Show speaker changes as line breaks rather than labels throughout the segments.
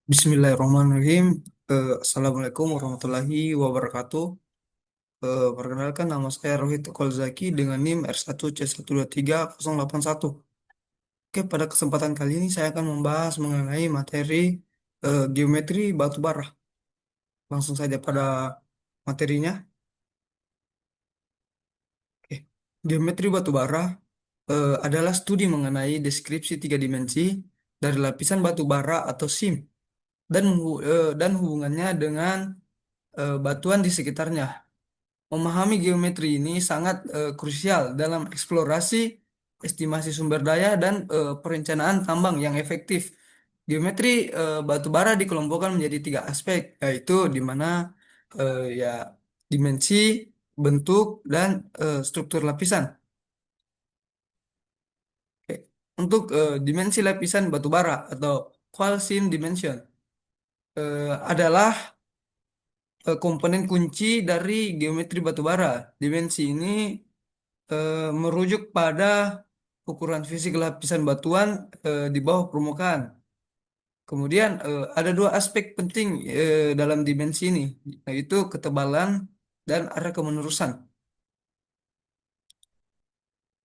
Bismillahirrahmanirrahim. Assalamualaikum warahmatullahi wabarakatuh. Perkenalkan nama saya Rohit Kolzaki dengan NIM R1C123 081. Oke, pada kesempatan kali ini saya akan membahas mengenai materi geometri batu bara. Langsung saja pada materinya. Oke. Geometri batu bara adalah studi mengenai deskripsi tiga dimensi dari lapisan batu bara atau SIM dan hubungannya dengan batuan di sekitarnya. Memahami geometri ini sangat krusial dalam eksplorasi, estimasi sumber daya, dan perencanaan tambang yang efektif. Geometri batu bara dikelompokkan menjadi tiga aspek, yaitu di mana ya dimensi, bentuk, dan struktur lapisan. Oke. Untuk dimensi lapisan batu bara atau qualsim dimension adalah komponen kunci dari geometri batu bara. Dimensi ini merujuk pada ukuran fisik lapisan batuan di bawah permukaan. Kemudian ada dua aspek penting dalam dimensi ini, yaitu ketebalan dan arah kemenerusan.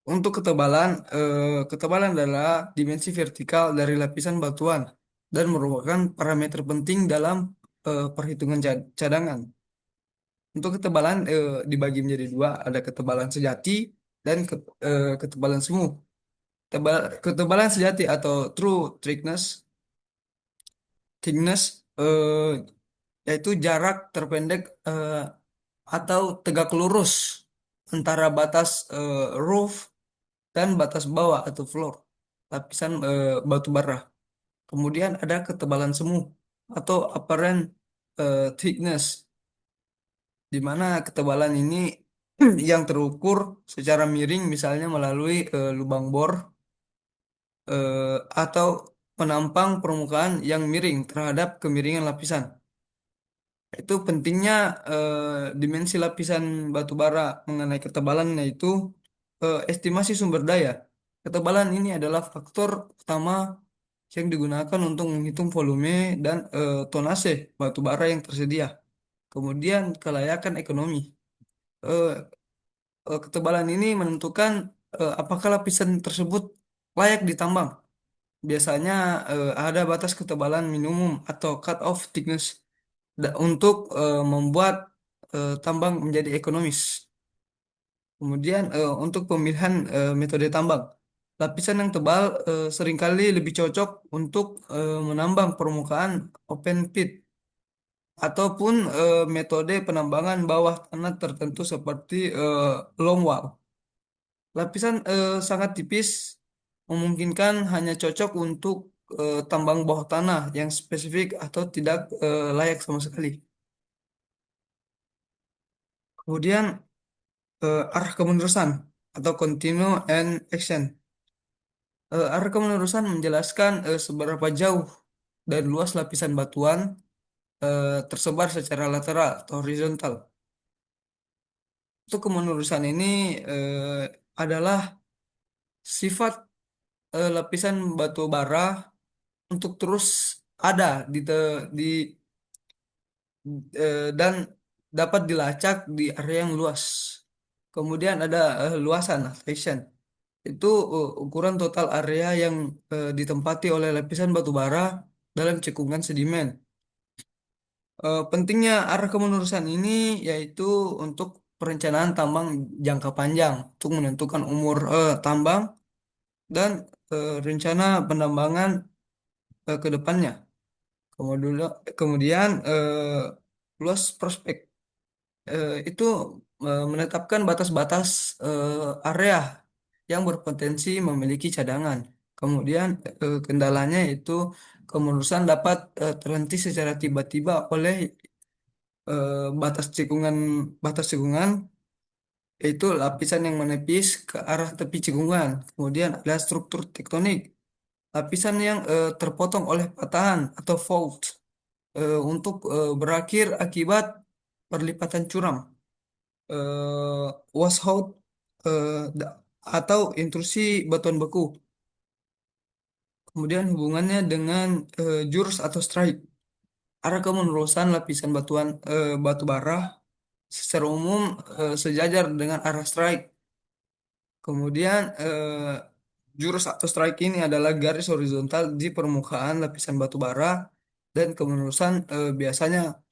Untuk ketebalan adalah dimensi vertikal dari lapisan batuan dan merupakan parameter penting dalam perhitungan cadangan. Untuk ketebalan dibagi menjadi dua, ada ketebalan sejati dan ketebalan semu. Ketebalan sejati atau true thickness yaitu jarak terpendek atau tegak lurus antara batas roof dan batas bawah atau floor lapisan batu bara. Kemudian ada ketebalan semu atau apparent thickness, di mana ketebalan ini yang terukur secara miring misalnya melalui lubang bor atau menampang permukaan yang miring terhadap kemiringan lapisan. Itu pentingnya dimensi lapisan batu bara mengenai ketebalan, yaitu estimasi sumber daya. Ketebalan ini adalah faktor utama yang digunakan untuk menghitung volume dan tonase batu bara yang tersedia. Kemudian kelayakan ekonomi. Eh, Ketebalan ini menentukan apakah lapisan tersebut layak ditambang. Biasanya ada batas ketebalan minimum atau cut-off thickness untuk membuat tambang menjadi ekonomis. Kemudian untuk pemilihan metode tambang, lapisan yang tebal seringkali lebih cocok untuk menambang permukaan open pit ataupun metode penambangan bawah tanah tertentu seperti longwall. Lapisan sangat tipis memungkinkan hanya cocok untuk tambang bawah tanah yang spesifik atau tidak layak sama sekali. Kemudian arah kemenerusan atau continue and action. Arah kemenerusan menjelaskan seberapa jauh dan luas lapisan batuan tersebar secara lateral atau horizontal. Untuk kemenerusan ini adalah sifat lapisan batu bara untuk terus ada di dan dapat dilacak di area yang luas. Kemudian ada luasan, elevation. Itu ukuran total area yang ditempati oleh lapisan batu bara dalam cekungan sedimen. Pentingnya arah kemenerusan ini yaitu untuk perencanaan tambang jangka panjang untuk menentukan umur tambang dan rencana penambangan ke depannya. Kemudian luas prospek itu menetapkan batas-batas area yang berpotensi memiliki cadangan. Kemudian kendalanya itu kemenerusan dapat terhenti secara tiba-tiba oleh batas cekungan, yaitu lapisan yang menepis ke arah tepi cekungan. Kemudian ada struktur tektonik, lapisan yang terpotong oleh patahan atau fault untuk berakhir akibat perlipatan curam. Washout atau intrusi batuan beku. Kemudian hubungannya dengan jurus atau strike. Arah kemenerusan lapisan batu bara secara umum sejajar dengan arah strike. Kemudian jurus atau strike ini adalah garis horizontal di permukaan lapisan batu bara dan kemenerusan biasanya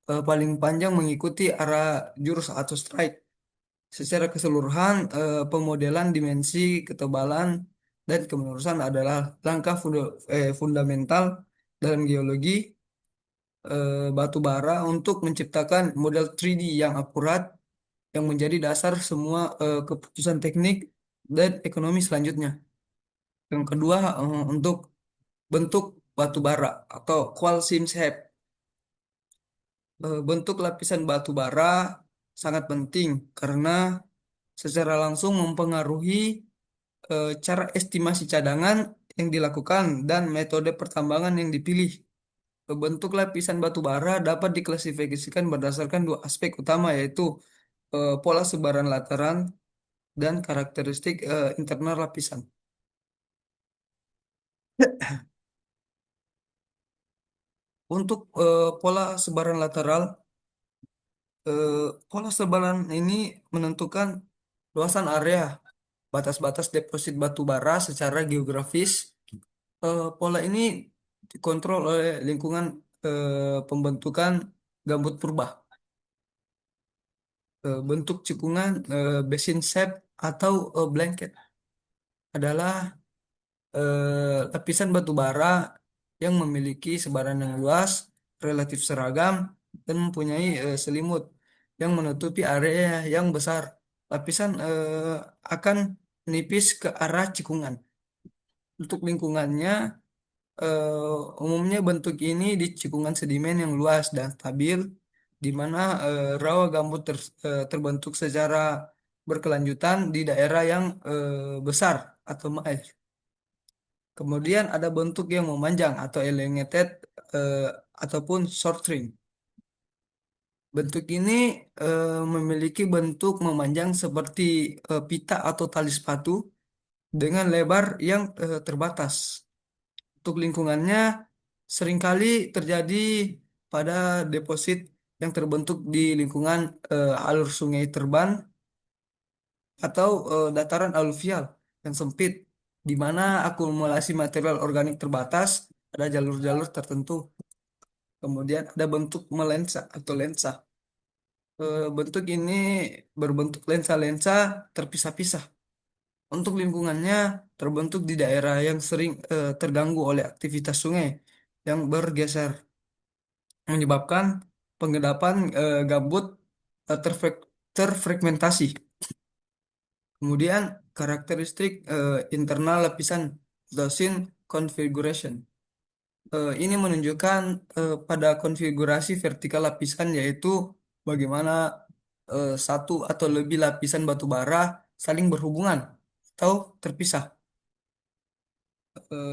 paling panjang mengikuti arah jurus atau strike. Secara keseluruhan, pemodelan dimensi, ketebalan, dan kemenerusan adalah langkah fundamental dalam geologi batu bara untuk menciptakan model 3D yang akurat yang menjadi dasar semua keputusan teknik dan ekonomi selanjutnya. Yang kedua, untuk bentuk batu bara atau qual seam shape. Bentuk lapisan batu bara sangat penting karena secara langsung mempengaruhi cara estimasi cadangan yang dilakukan dan metode pertambangan yang dipilih. Bentuk lapisan batu bara dapat diklasifikasikan berdasarkan dua aspek utama yaitu pola sebaran lateran dan karakteristik internal lapisan. Untuk pola sebaran lateral, eh, pola sebaran ini menentukan luasan area batas-batas deposit batu bara secara geografis. Pola ini dikontrol oleh lingkungan pembentukan gambut purba. Bentuk cekungan basin shape atau blanket adalah lapisan batu bara yang memiliki sebaran yang luas, relatif seragam, dan mempunyai selimut yang menutupi area yang besar. Lapisan akan menipis ke arah cekungan. Untuk lingkungannya, umumnya bentuk ini di cekungan sedimen yang luas dan stabil, di mana rawa gambut terbentuk secara berkelanjutan di daerah yang besar atau maes. Kemudian ada bentuk yang memanjang atau elongated eh, ataupun short string. Bentuk ini memiliki bentuk memanjang seperti pita atau tali sepatu dengan lebar yang terbatas. Untuk lingkungannya seringkali terjadi pada deposit yang terbentuk di lingkungan alur sungai terban atau dataran aluvial yang sempit, di mana akumulasi material organik terbatas, ada jalur-jalur tertentu. Kemudian ada bentuk melensa atau lensa. Bentuk ini berbentuk lensa-lensa terpisah-pisah. Untuk lingkungannya terbentuk di daerah yang sering terganggu oleh aktivitas sungai yang bergeser, menyebabkan pengendapan gambut terfragmentasi. Kemudian karakteristik internal lapisan Gaussian configuration. Ini menunjukkan pada konfigurasi vertikal lapisan yaitu bagaimana satu atau lebih lapisan batu bara saling berhubungan atau terpisah.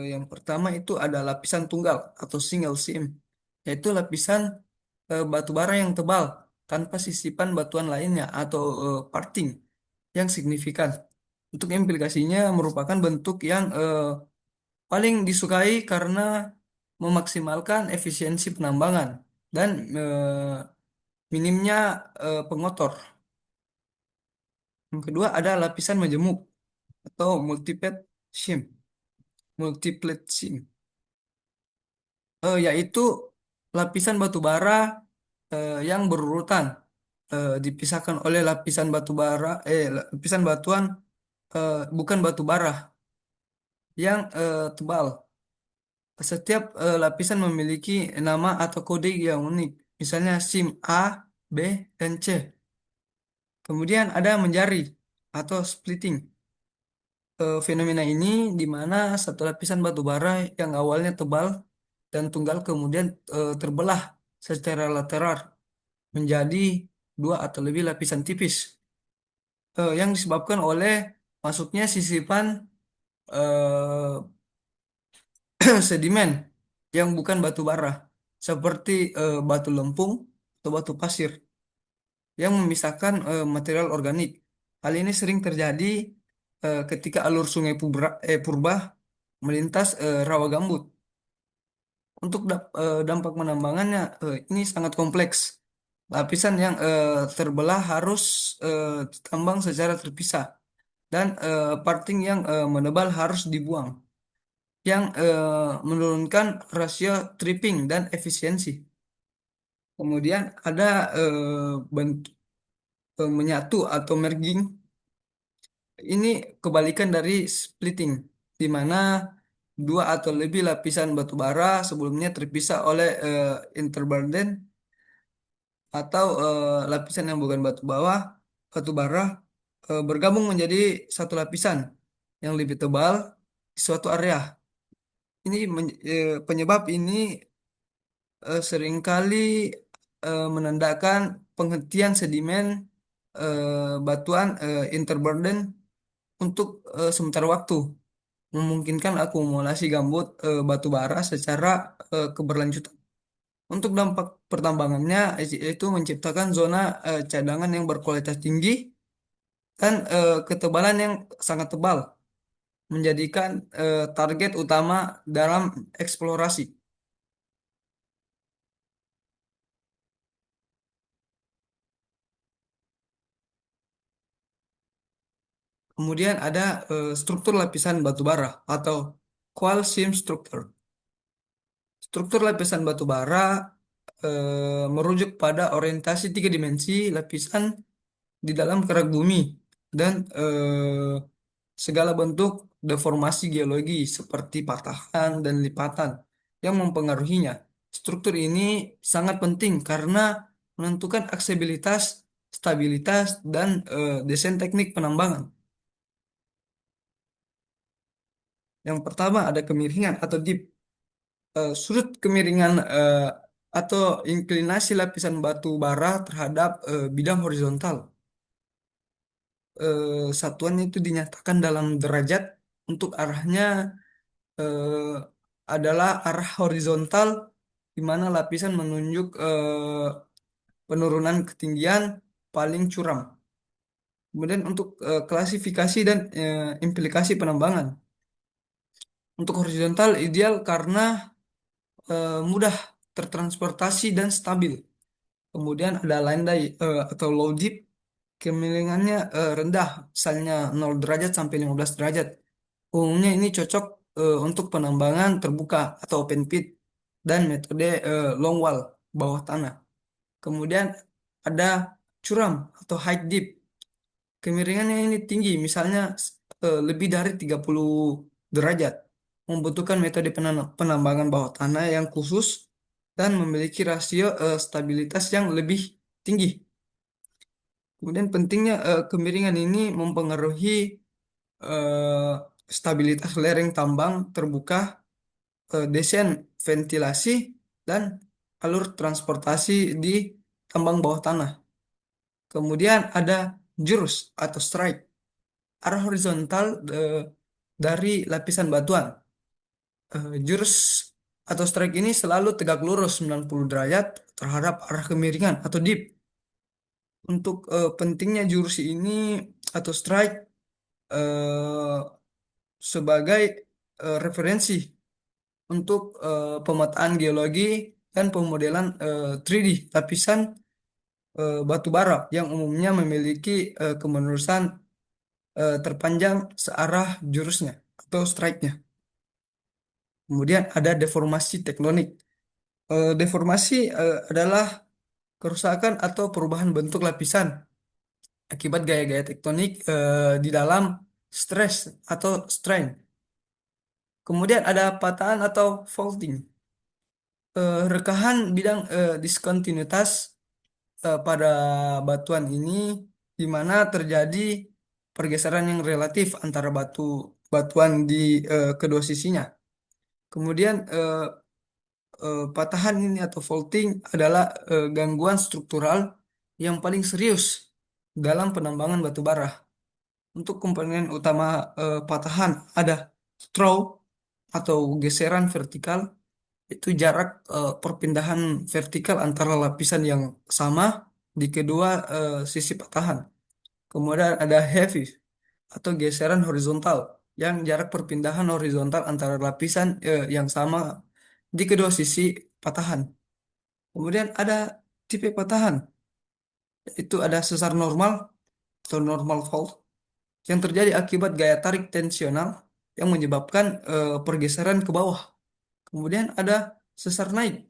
Yang pertama itu ada lapisan tunggal atau single seam, yaitu lapisan batu bara yang tebal tanpa sisipan batuan lainnya atau parting yang signifikan. Untuk implikasinya merupakan bentuk yang paling disukai karena memaksimalkan efisiensi penambangan dan minimnya pengotor. Yang kedua ada lapisan majemuk atau seam, multiplate seam, yaitu lapisan batu bara yang berurutan dipisahkan oleh lapisan batu bara, lapisan batuan bukan batu bara yang tebal. Setiap lapisan memiliki nama atau kode yang unik, misalnya SIM A, B, dan C. Kemudian ada menjari atau splitting. Fenomena ini di mana satu lapisan batu bara yang awalnya tebal dan tunggal kemudian terbelah secara lateral menjadi dua atau lebih lapisan tipis yang disebabkan oleh masuknya sisipan eh, sedimen yang bukan batu bara seperti batu lempung atau batu pasir yang memisahkan material organik. Hal ini sering terjadi ketika alur sungai purba melintas rawa gambut. Untuk dampak penambangannya ini sangat kompleks. Lapisan yang terbelah harus ditambang secara terpisah dan parting yang menebal harus dibuang, yang menurunkan rasio tripping dan efisiensi. Kemudian ada bentuk menyatu atau merging. Ini kebalikan dari splitting, di mana dua atau lebih lapisan batu bara sebelumnya terpisah oleh interburden atau lapisan yang bukan batu bara bergabung menjadi satu lapisan yang lebih tebal di suatu area. Penyebab ini seringkali menandakan penghentian sedimen batuan interburden untuk sementara waktu, memungkinkan akumulasi gambut batu bara secara keberlanjutan. Untuk dampak pertambangannya yaitu menciptakan zona cadangan yang berkualitas tinggi dan ketebalan yang sangat tebal, menjadikan target utama dalam eksplorasi. Kemudian ada struktur lapisan batu bara atau coal seam structure. Struktur lapisan batu bara merujuk pada orientasi tiga dimensi lapisan di dalam kerak bumi dan segala bentuk deformasi geologi seperti patahan dan lipatan yang mempengaruhinya. Struktur ini sangat penting karena menentukan aksesibilitas, stabilitas, dan desain teknik penambangan. Yang pertama ada kemiringan atau dip. Sudut kemiringan atau inklinasi lapisan batu bara terhadap bidang horizontal. Satuan itu dinyatakan dalam derajat. Untuk arahnya eh, adalah arah horizontal, di mana lapisan menunjuk penurunan ketinggian paling curam. Kemudian untuk klasifikasi dan implikasi penambangan. Untuk horizontal ideal karena mudah tertransportasi dan stabil. Kemudian ada landai atau low dip, kemiringannya rendah, misalnya 0 derajat sampai 15 derajat. Umumnya ini cocok untuk penambangan terbuka atau open pit dan metode long wall bawah tanah. Kemudian ada curam atau high dip. Kemiringannya ini tinggi, misalnya lebih dari 30 derajat. Membutuhkan metode penambangan bawah tanah yang khusus dan memiliki rasio stabilitas yang lebih tinggi. Kemudian pentingnya kemiringan ini mempengaruhi eh, stabilitas lereng tambang terbuka, desain ventilasi, dan alur transportasi di tambang bawah tanah. Kemudian ada jurus atau strike, arah horizontal dari lapisan batuan. Jurus atau strike ini selalu tegak lurus 90 derajat terhadap arah kemiringan atau dip. Untuk pentingnya jurus ini atau strike eh, sebagai referensi untuk pemetaan geologi dan pemodelan 3D lapisan batu bara yang umumnya memiliki kemenerusan terpanjang searah jurusnya atau strike-nya. Kemudian ada deformasi tektonik. Deformasi adalah kerusakan atau perubahan bentuk lapisan akibat gaya-gaya tektonik di dalam stress atau strain. Kemudian ada patahan atau faulting. Rekahan bidang diskontinuitas pada batuan ini di mana terjadi pergeseran yang relatif antara batuan di kedua sisinya. Kemudian patahan ini atau faulting adalah gangguan struktural yang paling serius dalam penambangan batu bara. Untuk komponen utama patahan ada stroke atau geseran vertikal, itu jarak perpindahan vertikal antara lapisan yang sama di kedua sisi patahan. Kemudian ada heavy atau geseran horizontal, yang jarak perpindahan horizontal antara lapisan yang sama di kedua sisi patahan. Kemudian ada tipe patahan, itu ada sesar normal atau normal fault yang terjadi akibat gaya tarik tensional yang menyebabkan pergeseran ke bawah. Kemudian ada sesar naik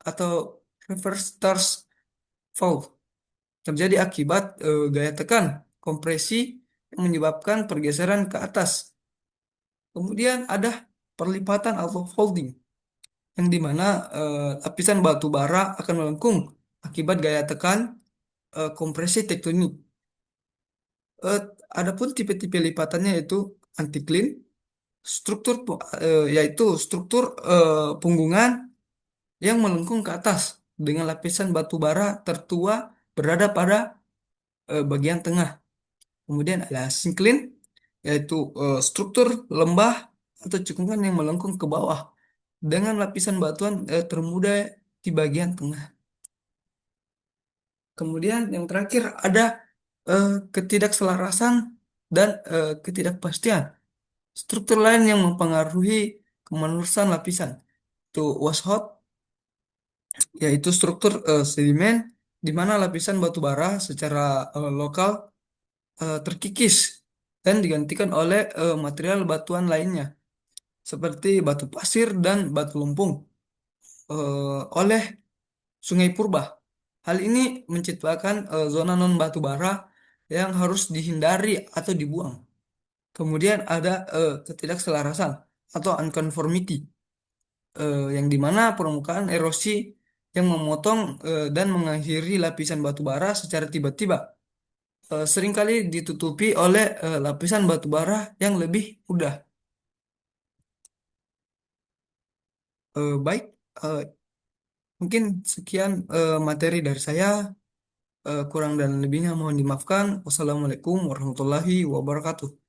atau reverse thrust fault terjadi akibat gaya tekan kompresi yang menyebabkan pergeseran ke atas. Kemudian ada perlipatan atau folding yang dimana lapisan batu bara akan melengkung akibat gaya tekan kompresi tektonik. Eh, Adapun tipe-tipe lipatannya yaitu anticline, yaitu struktur punggungan yang melengkung ke atas dengan lapisan batu bara tertua berada pada bagian tengah. Kemudian ada syncline, yaitu struktur lembah atau cekungan yang melengkung ke bawah dengan lapisan batuan termuda di bagian tengah. Kemudian yang terakhir ada ketidakselarasan dan ketidakpastian. Struktur lain yang mempengaruhi kemenerusan lapisan itu washout, yaitu struktur sedimen di mana lapisan batu bara secara lokal terkikis dan digantikan oleh material batuan lainnya seperti batu pasir dan batu lumpung oleh Sungai Purba. Hal ini menciptakan zona non batu bara yang harus dihindari atau dibuang. Kemudian ada ketidakselarasan atau unconformity, yang dimana permukaan erosi yang memotong dan mengakhiri lapisan batu bara secara tiba-tiba seringkali ditutupi oleh lapisan batu bara yang lebih mudah. Baik, eh, mungkin sekian materi dari saya. Kurang dan lebihnya mohon dimaafkan. Wassalamualaikum warahmatullahi wabarakatuh.